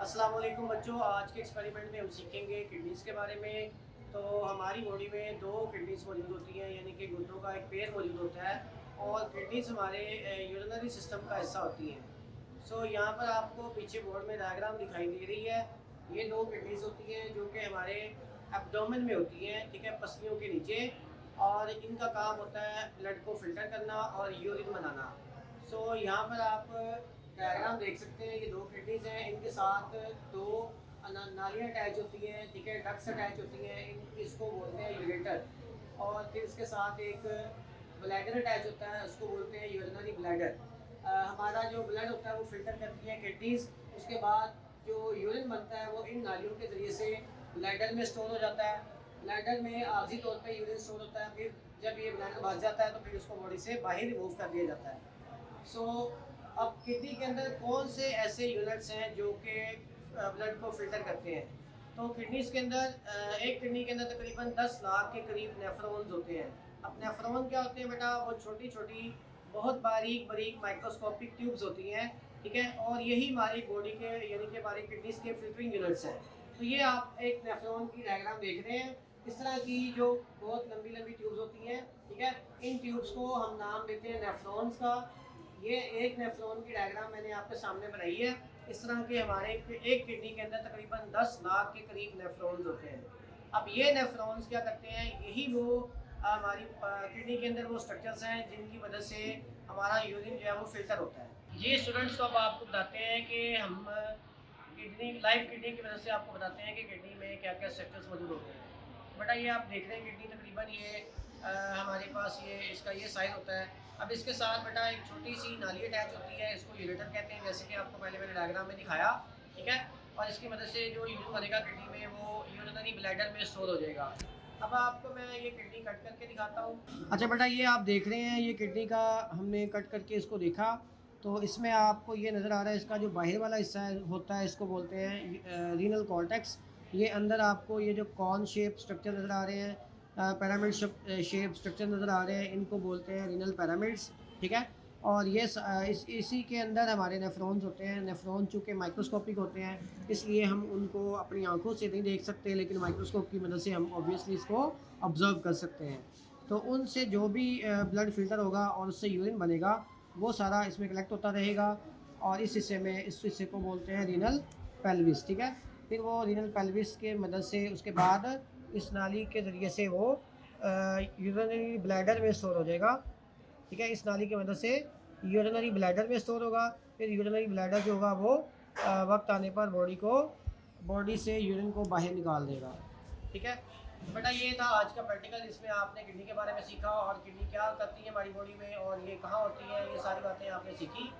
अस्सलाम वालेकुम बच्चों, आज के एक्सपेरिमेंट में हम सीखेंगे किडनीज़ के बारे में। तो हमारी बॉडी में दो किडनीज़ मौजूद होती हैं, यानी कि गुर्दों का एक पेयर मौजूद होता है और किडनीज़ हमारे यूरिनरी सिस्टम का हिस्सा होती हैं। यहाँ पर आपको पीछे बोर्ड में डायग्राम दिखाई दे रही है। ये दो किडनीज़ होती हैं जो कि हमारे एब्डोमेन में होती हैं, ठीक है, पसलियों के नीचे। और इनका काम होता है ब्लड को फ़िल्टर करना और यूरिन बनाना। यहाँ पर आप डायग्राम देख सकते हैं, ये दो किडनीज हैं, इनके साथ दो नालियाँ अटैच होती हैं, ठीक है, डक्स अटैच होती हैं, इसको बोलते हैं यूरेटर। और फिर इसके साथ एक ब्लैडर अटैच होता है, उसको बोलते हैं यूरिनरी ब्लैडर। हमारा जो ब्लड होता है वो फिल्टर करती है किडनीज। उसके बाद जो यूरिन बनता है वो इन नालियों के ज़रिए से ब्लैडर में स्टोर हो जाता है। ब्लैडर में आर्जी तौर पर यूरिन स्टोर होता है। फिर जब ये ब्लैडर बच जाता है तो फिर उसको बॉडी से बाहर रिमूव कर दिया जाता है। सो अब किडनी के अंदर कौन से ऐसे यूनिट्स हैं जो कि ब्लड को फिल्टर करते हैं। तो किडनीज के अंदर एक किडनी के अंदर तकरीबन 10 लाख के करीब नेफ्रॉन्स होते हैं। अब नेफ्रॉन क्या होते हैं बेटा, वो छोटी छोटी बहुत बारीक बारीक माइक्रोस्कोपिक ट्यूब्स होती हैं, ठीक है, और यही हमारी बॉडी के यानी कि हमारी किडनीज के फिल्टरिंग यूनिट्स हैं। तो ये आप एक नेफ्रॉन की डायग्राम देख रहे हैं। इस तरह की जो बहुत लंबी लंबी ट्यूब्स होती हैं, ठीक है, इन ट्यूब्स को हम नाम देते हैं नेफ्रॉन्स का। ये एक नेफ्रॉन की डायग्राम मैंने आपके सामने बनाई है। इस तरह के हमारे एक किडनी के अंदर तकरीबन 10 लाख के करीब नेफ्रॉन्स होते हैं। अब ये नेफ्रॉन्स क्या करते हैं, यही वो हमारी किडनी के अंदर वो स्ट्रक्चर्स हैं जिनकी वजह से हमारा यूरिन जो है वो फिल्टर होता है। ये स्टूडेंट्स को अब आपको बताते हैं कि हम किडनी लाइफ किडनी की वजह से आपको बताते हैं कि किडनी में क्या क्या स्ट्रक्चर्स मौजूद होते हैं। बेटा ये आप देख रहे हैं किडनी तकरीबन ये हमारे पास ये इसका ये साइज़ होता है। अब इसके साथ बेटा एक छोटी सी नाली अटैच होती है, इसको यूरेटर कहते हैं, जैसे कि आपको पहले मैंने डायग्राम में दिखाया, ठीक है। और इसकी मदद से जो यूरिन बनेगा किडनी में वो यूरिनरी ब्लैडर में स्टोर हो जाएगा। अब आपको मैं ये किडनी कट करके दिखाता हूँ। अच्छा बेटा ये आप देख रहे हैं, ये किडनी का हमने कट करके इसको देखा, तो इसमें आपको ये नज़र आ रहा है, इसका जो बाहर वाला हिस्सा होता है इसको बोलते हैं रीनल कॉर्टेक्स। ये अंदर आपको ये जो कॉर्न शेप स्ट्रक्चर नज़र आ रहे हैं, पिरामिड शेप स्ट्रक्चर नज़र आ रहे हैं, इनको बोलते हैं रीनल पिरामिड्स, ठीक है। और ये इसी के अंदर हमारे नेफ्रॉन्स होते हैं। नेफ्रॉन चूँकि माइक्रोस्कोपिक होते हैं इसलिए हम उनको अपनी आंखों से नहीं देख सकते, लेकिन माइक्रोस्कोप की मदद से हम ऑब्वियसली इसको ऑब्ज़र्व कर सकते हैं। तो उनसे जो भी ब्लड फ़िल्टर होगा और उससे यूरिन बनेगा वो सारा इसमें कलेक्ट होता रहेगा। और इस हिस्से को बोलते हैं रीनल पेल्विस, ठीक है। फिर वो रीनल पेल्विस के मदद से उसके बाद इस नाली के ज़रिए से वो यूरिनरी ब्लैडर में स्टोर हो जाएगा, ठीक है। इस नाली की मदद से यूरिनरी ब्लैडर में स्टोर होगा। फिर यूरिनरी ब्लैडर जो होगा वो वक्त आने पर बॉडी से यूरिन को बाहर निकाल देगा, ठीक है। बेटा ये था आज का प्रैक्टिकल, इसमें आपने किडनी के बारे में सीखा और किडनी क्या करती है हमारी बॉडी में और ये कहाँ होती है, ये सारी बातें आपने सीखी।